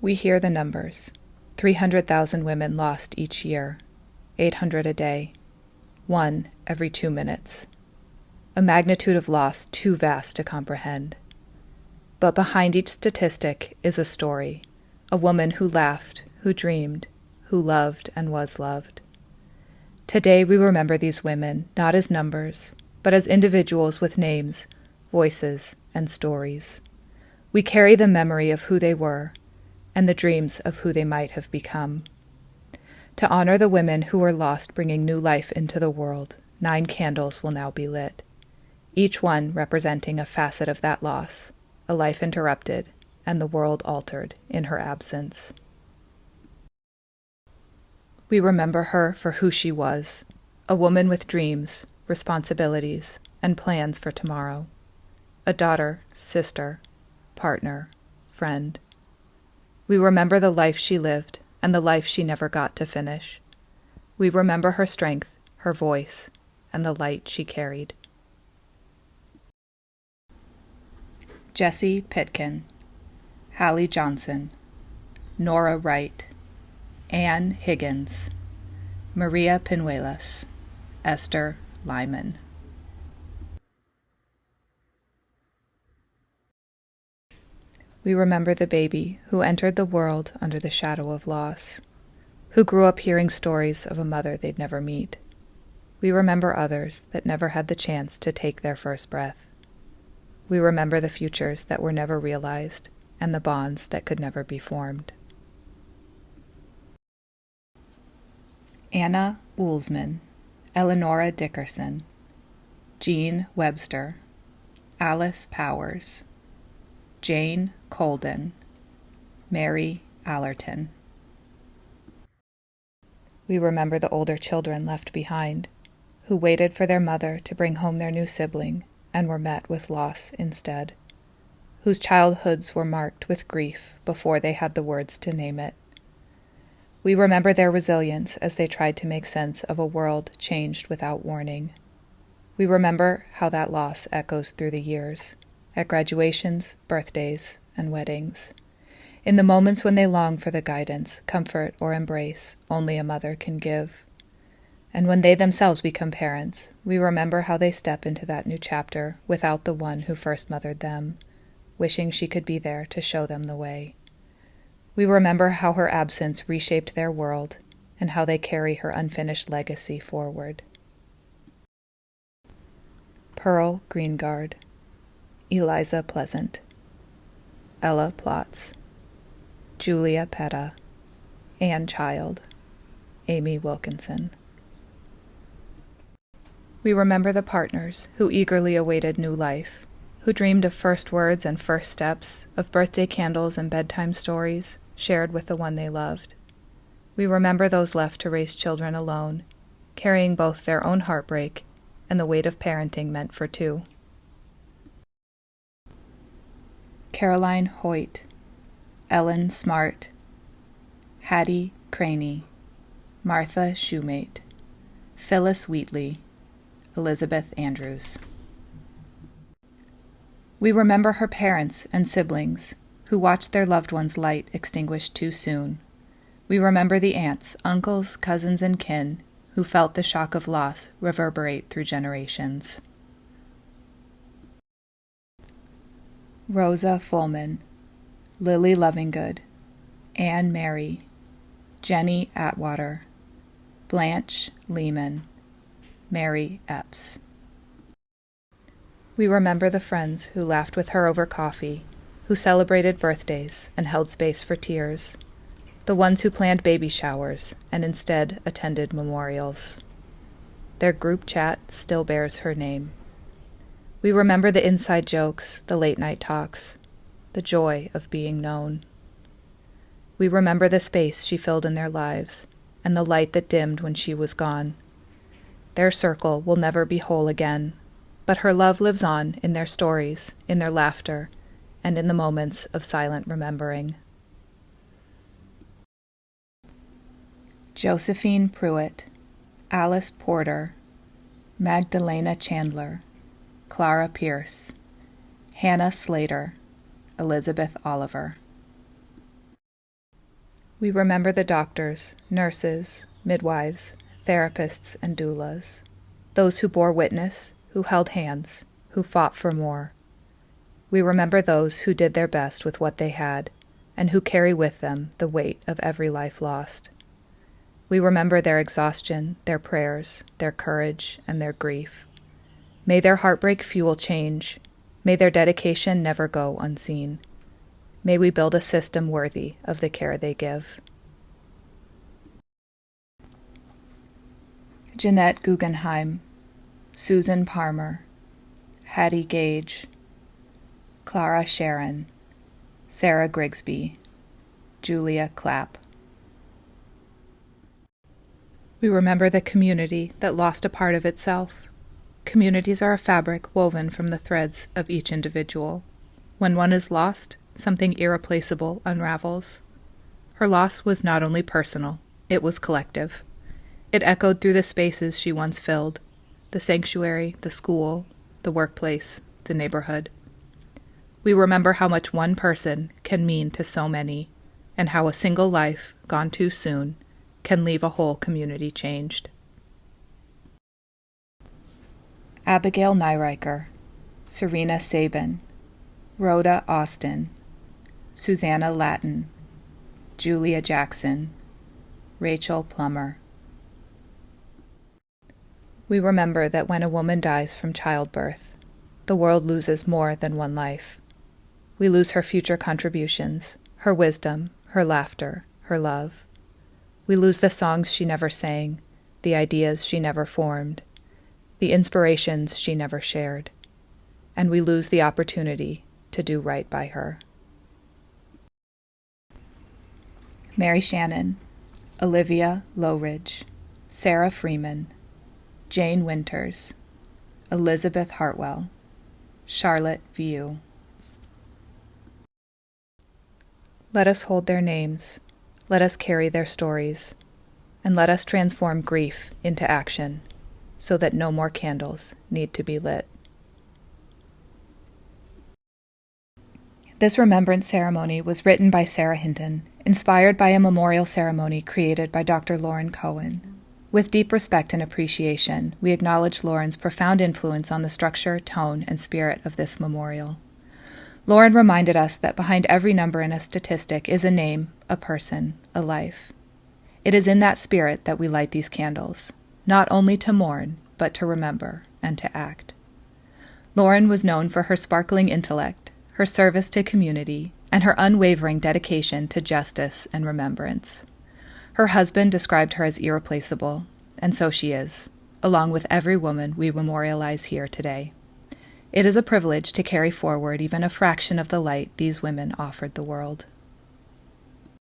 We hear the numbers. 300,000 women lost each year, 800 a day, 1 every 2 minutes. A magnitude of loss too vast to comprehend. But behind each statistic is a story, a woman who laughed, who dreamed, who loved and was loved. Today we remember these women not as numbers, but as individuals with names, voices, and stories. We carry the memory of who they were, and the dreams of who they might have become. To honor the women who were lost bringing new life into the world, 9 candles will now be lit, each one representing a facet of that loss, a life interrupted, and the world altered in her absence. We remember her for who she was, a woman with dreams, responsibilities, and plans for tomorrow. A daughter, sister, partner, friend. We remember the life she lived and the life she never got to finish. We remember her strength, her voice, and the light she carried. Jessie Pitkin, Hallie Johnson, Nora Wright, Anne Higgins, Maria Pinuelas, Esther Lyman. We remember the baby who entered the world under the shadow of loss, who grew up hearing stories of a mother they'd never meet. We remember others that never had the chance to take their first breath. We remember the futures that were never realized and the bonds that could never be formed. Anna Ullsman, Eleonora Dickerson, Jean Webster, Alice Powers, Jane Colden, Mary Allerton. We remember the older children left behind, who waited for their mother to bring home their new sibling and were met with loss instead, whose childhoods were marked with grief before they had the words to name it. We remember their resilience as they tried to make sense of a world changed without warning. We remember how that loss echoes through the years, at graduations, birthdays, and weddings, in the moments when they long for the guidance, comfort, or embrace only a mother can give. And when they themselves become parents, we remember how they step into that new chapter without the one who first mothered them, wishing she could be there to show them the way. We remember how her absence reshaped their world and how they carry her unfinished legacy forward. Pearl Greengard, Eliza Pleasant, Ella Plotz, Julia Petta, Anne Child, Amy Wilkinson. We remember the partners who eagerly awaited new life, who dreamed of first words and first steps, of birthday candles and bedtime stories shared with the one they loved. We remember those left to raise children alone, carrying both their own heartbreak and the weight of parenting meant for two. Caroline Hoyt, Ellen Smart, Hattie Craney, Martha Shoemate, Phyllis Wheatley, Elizabeth Andrews. We remember her parents and siblings who watched their loved ones' light extinguish too soon. We remember the aunts, uncles, cousins, and kin who felt the shock of loss reverberate through generations. Rosa Fullman, Lily Lovingood, Anne Mary, Jenny Atwater, Blanche Lehman, Mary Epps. We remember the friends who laughed with her over coffee, who celebrated birthdays and held space for tears, the ones who planned baby showers and instead attended memorials. Their group chat still bears her name. We remember the inside jokes, the late-night talks, the joy of being known. We remember the space she filled in their lives and the light that dimmed when she was gone. Their circle will never be whole again, but her love lives on in their stories, in their laughter, and in the moments of silent remembering. Josephine Pruitt, Alice Porter, Magdalena Chandler, Clara Pierce, Hannah Slater, Elizabeth Oliver. We remember the doctors, nurses, midwives, therapists, and doulas, those who bore witness, who held hands, who fought for more. We remember those who did their best with what they had, and who carry with them the weight of every life lost. We remember their exhaustion, their prayers, their courage, and their grief. May their heartbreak fuel change. May their dedication never go unseen. May we build a system worthy of the care they give. Jeanette Guggenheim, Susan Parmer, Hattie Gage, Clara Sharon, Sarah Grigsby, Julia Clapp. We remember the community that lost a part of itself. Communities are a fabric woven from the threads of each individual. When one is lost, something irreplaceable unravels. Her loss was not only personal, it was collective. It echoed through the spaces she once filled, the sanctuary, the school, the workplace, the neighborhood. We remember how much one person can mean to so many, and how a single life, gone too soon, can leave a whole community changed. Abigail Nyriker, Serena Sabin, Rhoda Austin, Susanna Latin, Julia Jackson, Rachel Plummer. We remember that when a woman dies from childbirth, the world loses more than one life. We lose her future contributions, her wisdom, her laughter, her love. We lose the songs she never sang, the ideas she never formed, the inspirations she never shared, and we lose the opportunity to do right by her. Mary Shannon, Olivia Lowridge, Sarah Freeman, Jane Winters, Elizabeth Hartwell, Charlotte View. Let us hold their names, let us carry their stories, and let us transform grief into action so that no more candles need to be lit. This remembrance ceremony was written by Sarah Hinton, inspired by a memorial ceremony created by Dr. Lauren Cohen. With deep respect and appreciation, we acknowledge Lauren's profound influence on the structure, tone, and spirit of this memorial. Lauren reminded us that behind every number in a statistic is a name, a person, a life. It is in that spirit that we light these candles, not only to mourn, but to remember and to act. Lauren was known for her sparkling intellect, her service to community, and her unwavering dedication to justice and remembrance. Her husband described her as irreplaceable, and so she is, along with every woman we memorialize here today. It is a privilege to carry forward even a fraction of the light these women offered the world.